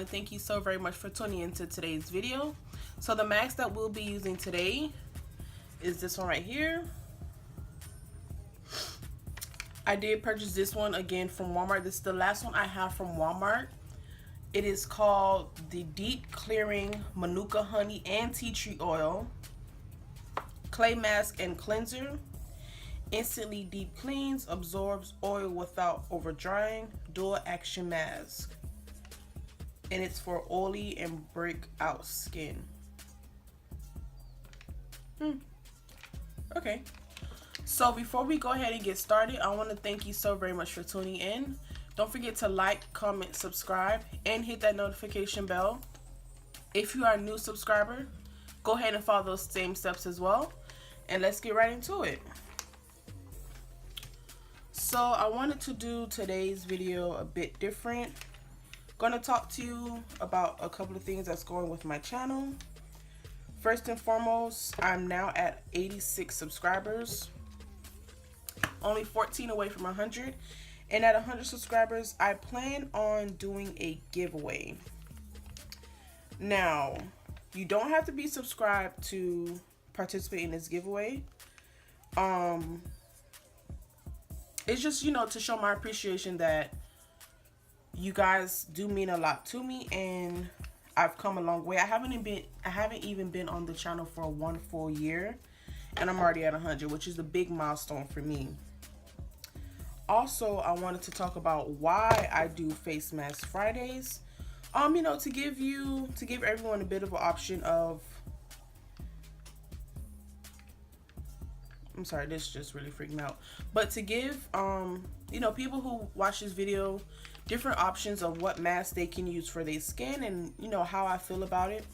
want to thank you so very much for tuning into today's video. So the mask that we'll be using today is this one right here. I did purchase this one again from Walmart. This is the last one I have from Walmart. It is called the Deep Clearing Manuka Honey and Tea Tree Oil Clay Mask and Cleanser. Instantly deep cleans, absorbs oil without over drying, dual action mask. And it's for oily and breakout skin. Okay. So before we go ahead and get started, I want to thank you so very much for tuning in. Don't forget to like, comment, subscribe, and hit that notification bell. If you are a new subscriber, go ahead and follow those same steps as well. And let's get right into it. So I wanted to do today's video a bit different. Gonna talk to you about a couple of things that's going with my channel. First and foremost, I'm now at 86 subscribers. Only 14 away from 100. And at 100 subscribers, I plan on doing a giveaway. Now, you don't have to be subscribed to participate in this giveaway. It's just, you know, to show my appreciation that you guys do mean a lot to me, and I've come a long way. I haven't even been on the channel for 1 full year, and I'm already at 100, which is a big milestone for me. Also, I wanted to talk about why I do Face Mask Fridays. You know, to give everyone a bit of an option of, I'm sorry, this just really freaked me out. But to give, you know, people who watch this video different options of what mask they can use for their skin, and, you know, how I feel about it.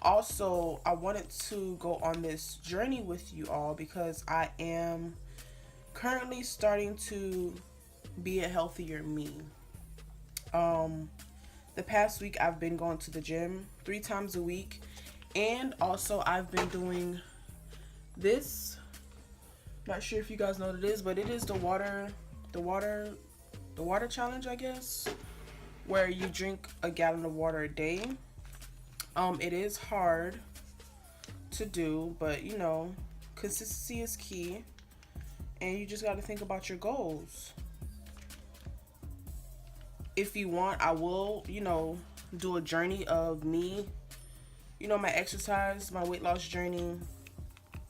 Also, I wanted to go on this journey with you all because I am currently starting to be a healthier me. The past week I've been going to the gym 3 times a week, and also I've been doing this. Not sure if you guys know what it is, but it is the water challenge, I guess, where you drink a gallon of water a day. It is hard to do, but you know, consistency is key, and you just got to think about your goals. If you want, I will, you know, do a journey of me, you know, my exercise, my weight loss journey.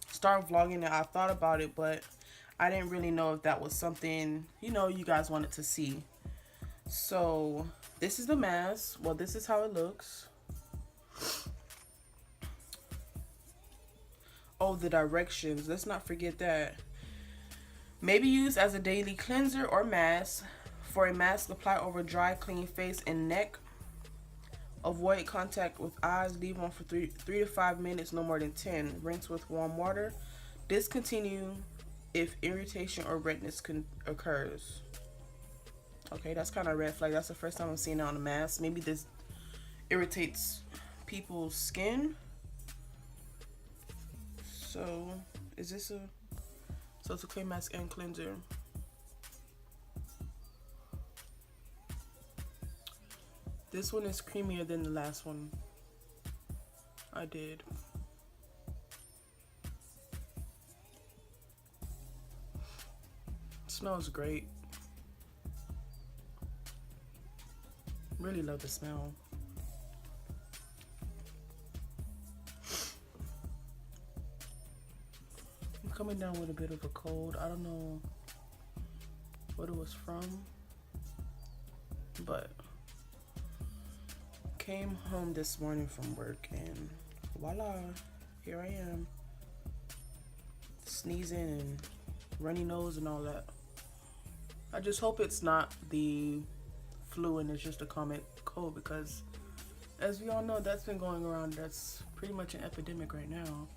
Start vlogging it. I thought about it, but I didn't really know if that was something, you know, you guys wanted to see. So this is the mask. Well, this is how it looks. Oh, the directions, let's not forget that. Maybe used as a daily cleanser or mask. For a mask, apply over dry, clean face and neck. Avoid contact with eyes. Leave on for 3 to 5 minutes, no more than 10. Rinse with warm water. Discontinue if irritation or redness occurs. Okay, that's kind of a red flag. That's the first time I'm seeing it on a mask. Maybe this irritates people's skin. So, is this a... So it's a clay mask and cleanser. This one is creamier than the last one I did. It smells great. Really love the smell. I'm coming down with a bit of a cold. I don't know what it was from, but came home this morning from work and voila, here I am, sneezing and runny nose and all that. I just hope it's not the flu and it's just a common cold, because as we all know, that's been going around. That's pretty much an epidemic right now.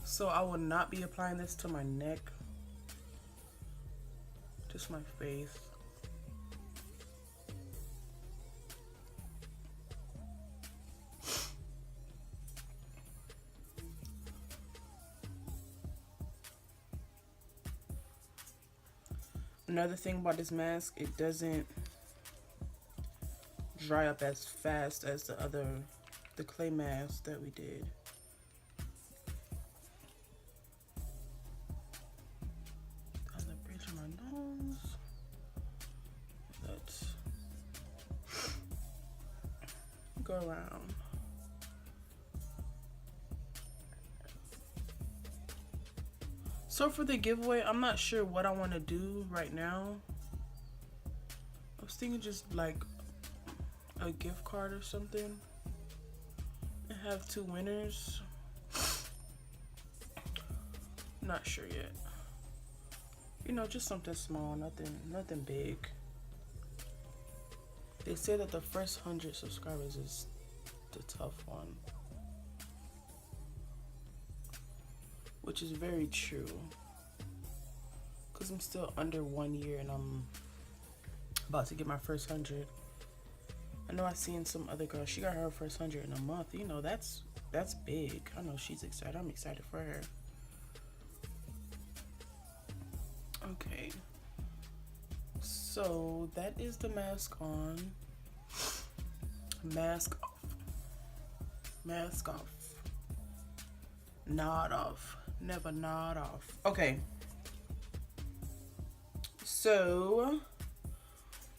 So I will not be applying this to my neck, just my face. Another thing about this mask, it doesn't dry up as fast as the clay mask that we did. On the bridge of my nose. Let's go around. So for the giveaway, I'm not sure what I want to do right now. I was thinking just like a gift card or something and have 2 winners. Not sure yet. You know, just something small, nothing big. They say that the first 100 subscribers is the tough one, which is very true, because I'm still under 1 year and I'm about to get my first 100. I know I seen some other girl, she got her first 100 in a month. You know, that's big. I know she's excited. I'm excited for her. Okay, so that is the mask on. Mask off. Mask off. Nod off. Never nod off. Okay, so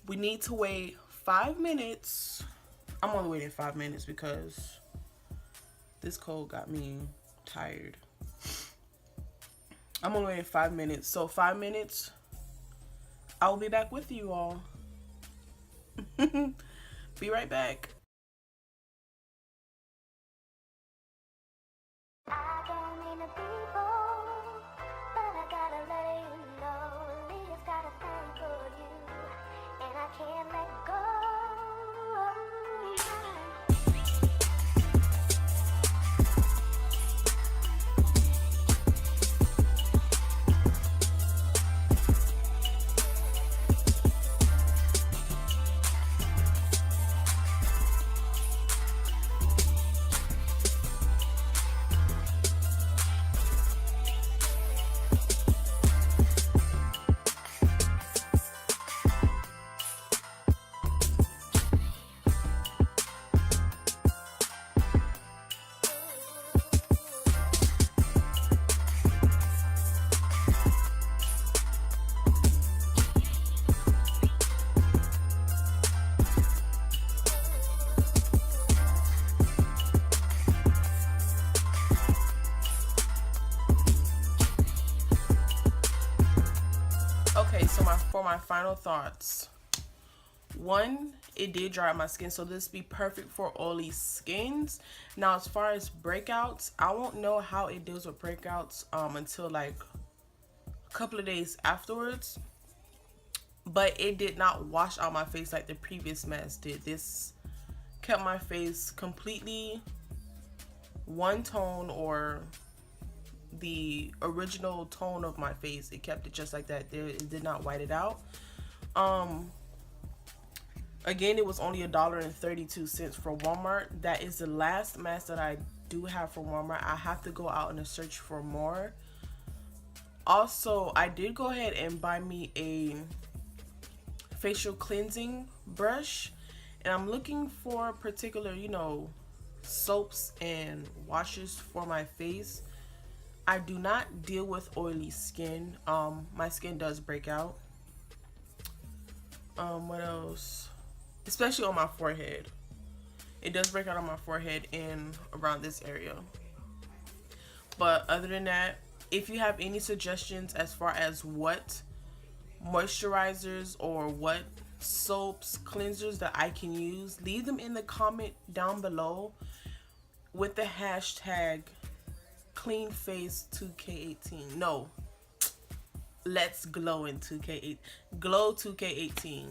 we need to wait 5 minutes. I'm only waiting 5 minutes because this cold got me tired. I'm only waiting 5 minutes. So 5 minutes, I will be back with you all. Be right back. Okay, so for my final thoughts. 1, it did dry out my skin, so this be perfect for oily skins. Now, as far as breakouts, I won't know how it deals with breakouts until like a couple of days afterwards. But it did not wash out my face like the previous mask did. This kept my face completely one tone, or the original tone of my face. It kept it just like that. It did not white it out. Again, it was only $1.32 for Walmart. That is the last mask that I do have from Walmart. I have to go out in a search for more. Also, I did go ahead and buy me a facial cleansing brush, and I'm looking for particular, you know, soaps and washes for my face. I do not deal with oily skin. My skin does break out. What else? Especially on my forehead. It does break out on my forehead and around this area. But other than that, if you have any suggestions as far as what moisturizers or what soaps, cleansers that I can use, leave them in the comment down below with the hashtag cleanface2k18. No, let's glow in 2k8 glow 2k18.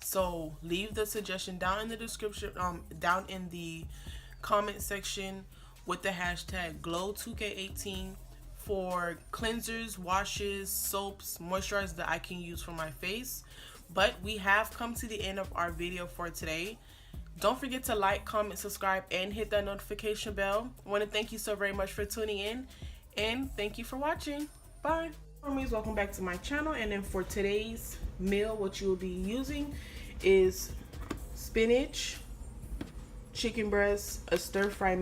So leave the suggestion down in the description, down in the comment section with the hashtag glow 2k18 for cleansers, washes, soaps, moisturizers that I can use for my face. But we have come to the end of our video for today. Don't forget to like, comment, subscribe, and hit that notification bell. I want to thank you so very much for tuning in, and thank you for watching. Bye. Welcome back to my channel. And then for today's meal, what you will be using is spinach, chicken breast, a stir-fry